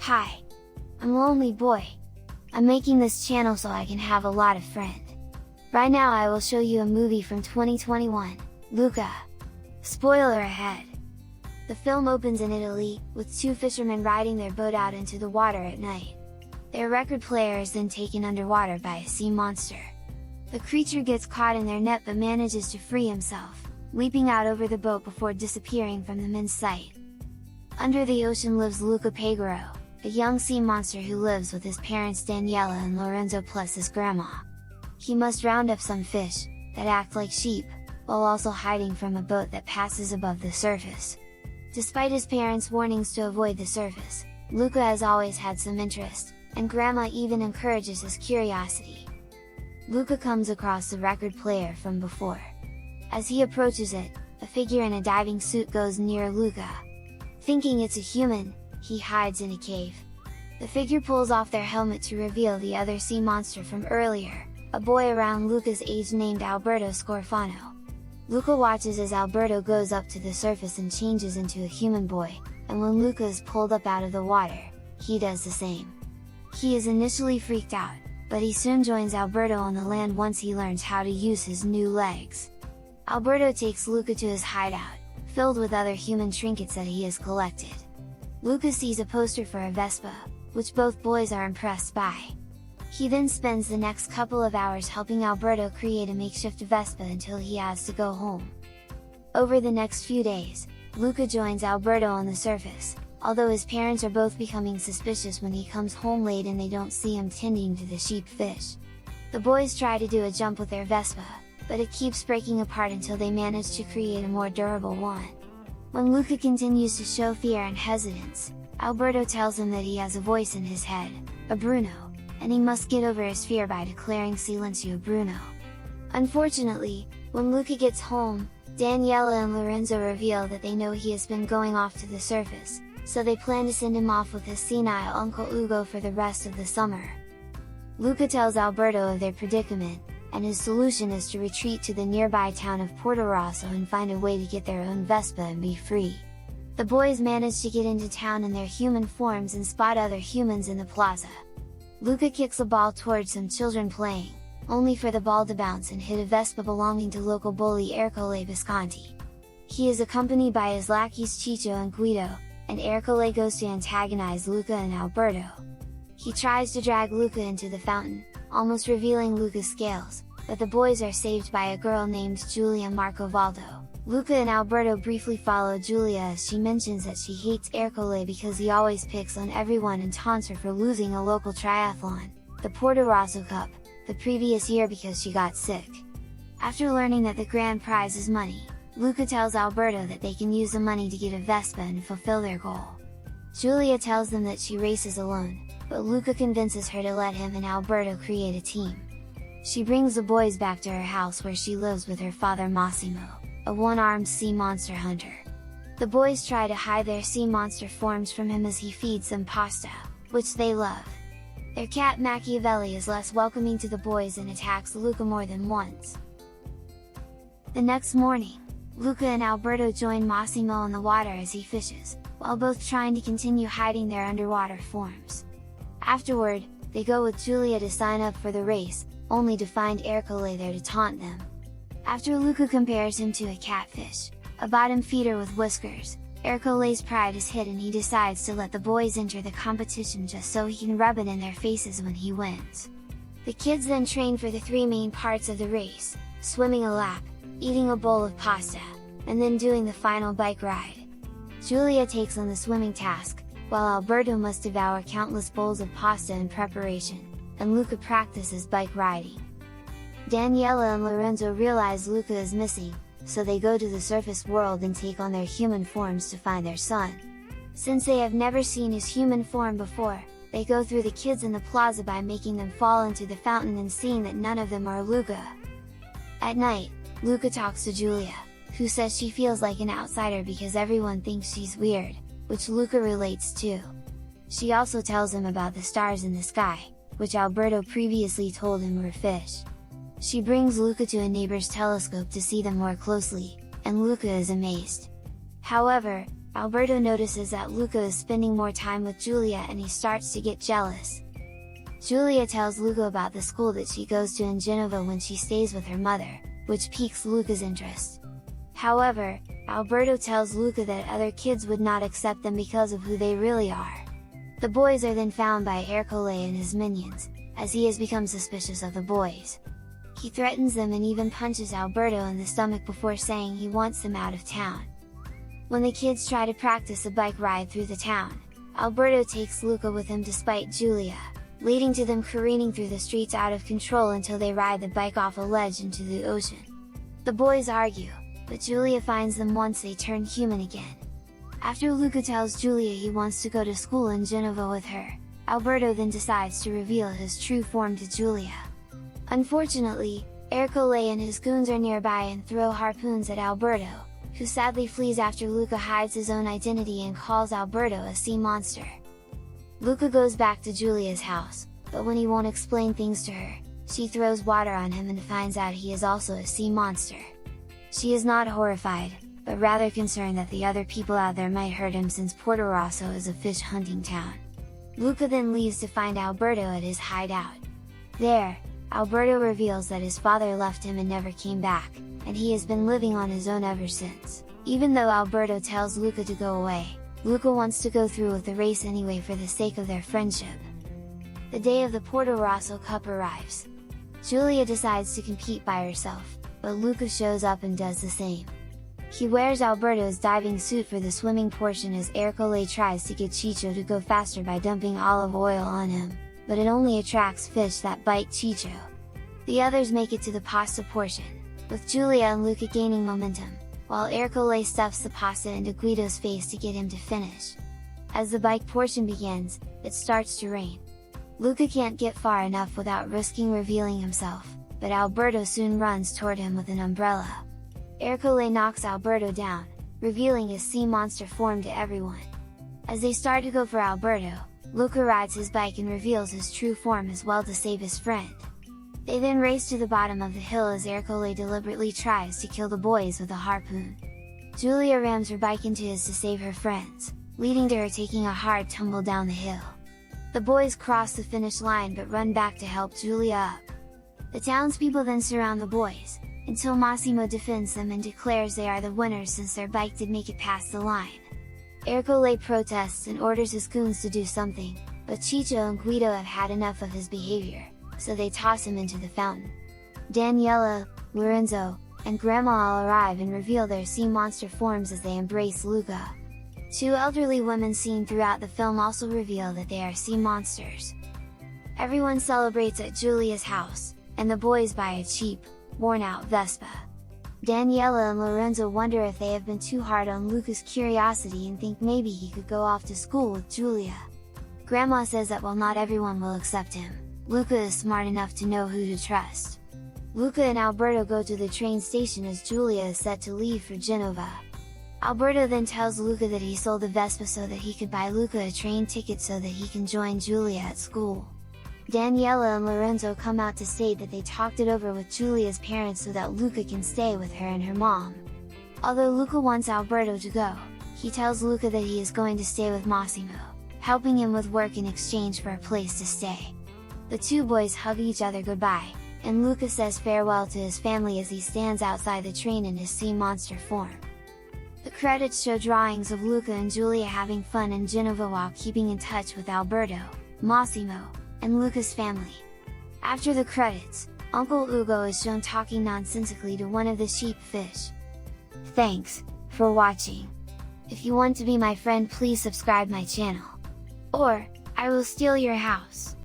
Hi! I'm Lonely Boy. I'm making this channel so I can have a lot of friends. Right now I will show you a movie from 2021, Luca. Spoiler ahead! The film opens in Italy, with two fishermen riding their boat out into the water at night. Their record player is then taken underwater by a sea monster. The creature gets caught in their net but manages to free himself, leaping out over the boat before disappearing from the men's sight. Under the ocean lives Luca Pagaro, a young sea monster who lives with his parents Daniela and Lorenzo plus his grandma. He must round up some fish, that act like sheep, while also hiding from a boat that passes above the surface. Despite his parents' warnings to avoid the surface, Luca has always had some interest, and Grandma even encourages his curiosity. Luca comes across the record player from before. As he approaches it, a figure in a diving suit goes near Luca. Thinking it's a human, he hides in a cave. The figure pulls off their helmet to reveal the other sea monster from earlier, a boy around Luca's age named Alberto Scorfano. Luca watches as Alberto goes up to the surface and changes into a human boy, and when Luca is pulled up out of the water, he does the same. He is initially freaked out, but he soon joins Alberto on the land once he learns how to use his new legs. Alberto takes Luca to his hideout, filled with other human trinkets that he has collected. Luca sees a poster for a Vespa, which both boys are impressed by. He then spends the next couple of hours helping Alberto create a makeshift Vespa until he has to go home. Over the next few days, Luca joins Alberto on the surface, although his parents are both becoming suspicious when he comes home late and they don't see him tending to the sheep fish. The boys try to do a jump with their Vespa, but it keeps breaking apart until they manage to create a more durable one. When Luca continues to show fear and hesitance, Alberto tells him that he has a voice in his head, a Bruno, and he must get over his fear by declaring Silenzio Bruno. Unfortunately, when Luca gets home, Daniela and Lorenzo reveal that they know he has been going off to the surface, so they plan to send him off with his senile Uncle Ugo for the rest of the summer. Luca tells Alberto of their predicament, and his solution is to retreat to the nearby town of Portorosso and find a way to get their own Vespa and be free. The boys manage to get into town in their human forms and spot other humans in the plaza. Luca kicks a ball towards some children playing, only for the ball to bounce and hit a Vespa belonging to local bully Ercole Visconti. He is accompanied by his lackeys Chicho and Guido, and Ercole goes to antagonize Luca and Alberto. He tries to drag Luca into the fountain, almost revealing Luca's scales, but the boys are saved by a girl named Giulia Marcovaldo. Luca and Alberto briefly follow Giulia as she mentions that she hates Ercole because he always picks on everyone and taunts her for losing a local triathlon, the Portorosso Cup, the previous year because she got sick. After learning that the grand prize is money, Luca tells Alberto that they can use the money to get a Vespa and fulfill their goal. Giulia tells them that she races alone, but Luca convinces her to let him and Alberto create a team. She brings the boys back to her house where she lives with her father Massimo, a one-armed sea monster hunter. The boys try to hide their sea monster forms from him as he feeds them pasta, which they love. Their cat Machiavelli is less welcoming to the boys and attacks Luca more than once. The next morning, Luca and Alberto join Massimo in the water as he fishes, while both trying to continue hiding their underwater forms. Afterward, they go with Giulia to sign up for the race, only to find Ercole there to taunt them. After Luca compares him to a catfish, a bottom feeder with whiskers, Ercole's pride is hit and he decides to let the boys enter the competition just so he can rub it in their faces when he wins. The kids then train for the three main parts of the race: swimming a lap, eating a bowl of pasta, and then doing the final bike ride. Giulia takes on the swimming task, while Alberto must devour countless bowls of pasta in preparation, and Luca practices bike riding. Daniela and Lorenzo realize Luca is missing, so they go to the surface world and take on their human forms to find their son. Since they have never seen his human form before, they go through the kids in the plaza by making them fall into the fountain and seeing that none of them are Luca. At night, Luca talks to Giulia, who says she feels like an outsider because everyone thinks she's weird, which Luca relates to. She also tells him about the stars in the sky, which Alberto previously told him were fish. She brings Luca to a neighbor's telescope to see them more closely, and Luca is amazed. However, Alberto notices that Luca is spending more time with Giulia and he starts to get jealous. Giulia tells Luca about the school that she goes to in Genova when she stays with her mother, which piques Luca's interest. However, Alberto tells Luca that other kids would not accept them because of who they really are. The boys are then found by Ercole and his minions, as he has become suspicious of the boys. He threatens them and even punches Alberto in the stomach before saying he wants them out of town. When the kids try to practice a bike ride through the town, Alberto takes Luca with him despite Giulia, leading to them careening through the streets out of control until they ride the bike off a ledge into the ocean. The boys argue, but Giulia finds them once they turn human again. After Luca tells Giulia he wants to go to school in Genova with her, Alberto then decides to reveal his true form to Giulia. Unfortunately, Ercole and his goons are nearby and throw harpoons at Alberto, who sadly flees after Luca hides his own identity and calls Alberto a sea monster. Luca goes back to Giulia's house, but when he won't explain things to her, she throws water on him and finds out he is also a sea monster. She is not horrified, but rather concerned that the other people out there might hurt him since Porto Rosso is a fish hunting town. Luca then leaves to find Alberto at his hideout. There, Alberto reveals that his father left him and never came back, and he has been living on his own ever since. Even though Alberto tells Luca to go away, Luca wants to go through with the race anyway for the sake of their friendship. The day of the Porto Rosso Cup arrives. Giulia decides to compete by herself, but Luca shows up and does the same. He wears Alberto's diving suit for the swimming portion as Ercole tries to get Chicho to go faster by dumping olive oil on him, but it only attracts fish that bite Chicho. The others make it to the pasta portion, with Giulia and Luca gaining momentum, while Ercole stuffs the pasta into Guido's face to get him to finish. As the bike portion begins, it starts to rain. Luca can't get far enough without risking revealing himself, but Alberto soon runs toward him with an umbrella. Ercole knocks Alberto down, revealing his sea monster form to everyone. As they start to go for Alberto, Luca rides his bike and reveals his true form as well to save his friend. They then race to the bottom of the hill as Ercole deliberately tries to kill the boys with a harpoon. Giulia rams her bike into his to save her friends, leading to her taking a hard tumble down the hill. The boys cross the finish line but run back to help Giulia up. The townspeople then surround the boys, until Massimo defends them and declares they are the winners since their bike did make it past the line. Ercole protests and orders his goons to do something, but Chicho and Guido have had enough of his behavior, so they toss him into the fountain. Daniela, Lorenzo, and Grandma all arrive and reveal their sea monster forms as they embrace Luca. Two elderly women seen throughout the film also reveal that they are sea monsters. Everyone celebrates at Giulia's house, and the boys buy a cheap, worn-out Vespa. Daniela and Lorenzo wonder if they have been too hard on Luca's curiosity and think maybe he could go off to school with Giulia. Grandma says that while not everyone will accept him, Luca is smart enough to know who to trust. Luca and Alberto go to the train station as Giulia is set to leave for Genova. Alberto then tells Luca that he sold the Vespa so that he could buy Luca a train ticket so that he can join Giulia at school. Daniela and Lorenzo come out to state that they talked it over with Giulia's parents so that Luca can stay with her and her mom. Although Luca wants Alberto to go, he tells Luca that he is going to stay with Massimo, helping him with work in exchange for a place to stay. The two boys hug each other goodbye, and Luca says farewell to his family as he stands outside the train in his sea monster form. The credits show drawings of Luca and Giulia having fun in Genova while keeping in touch with Alberto, Massimo, and Luca's family. After the credits, Uncle Ugo is shown talking nonsensically to one of the sheep fish. Thanks for watching. If you want to be my friend, please subscribe my channel. Or, I will steal your house.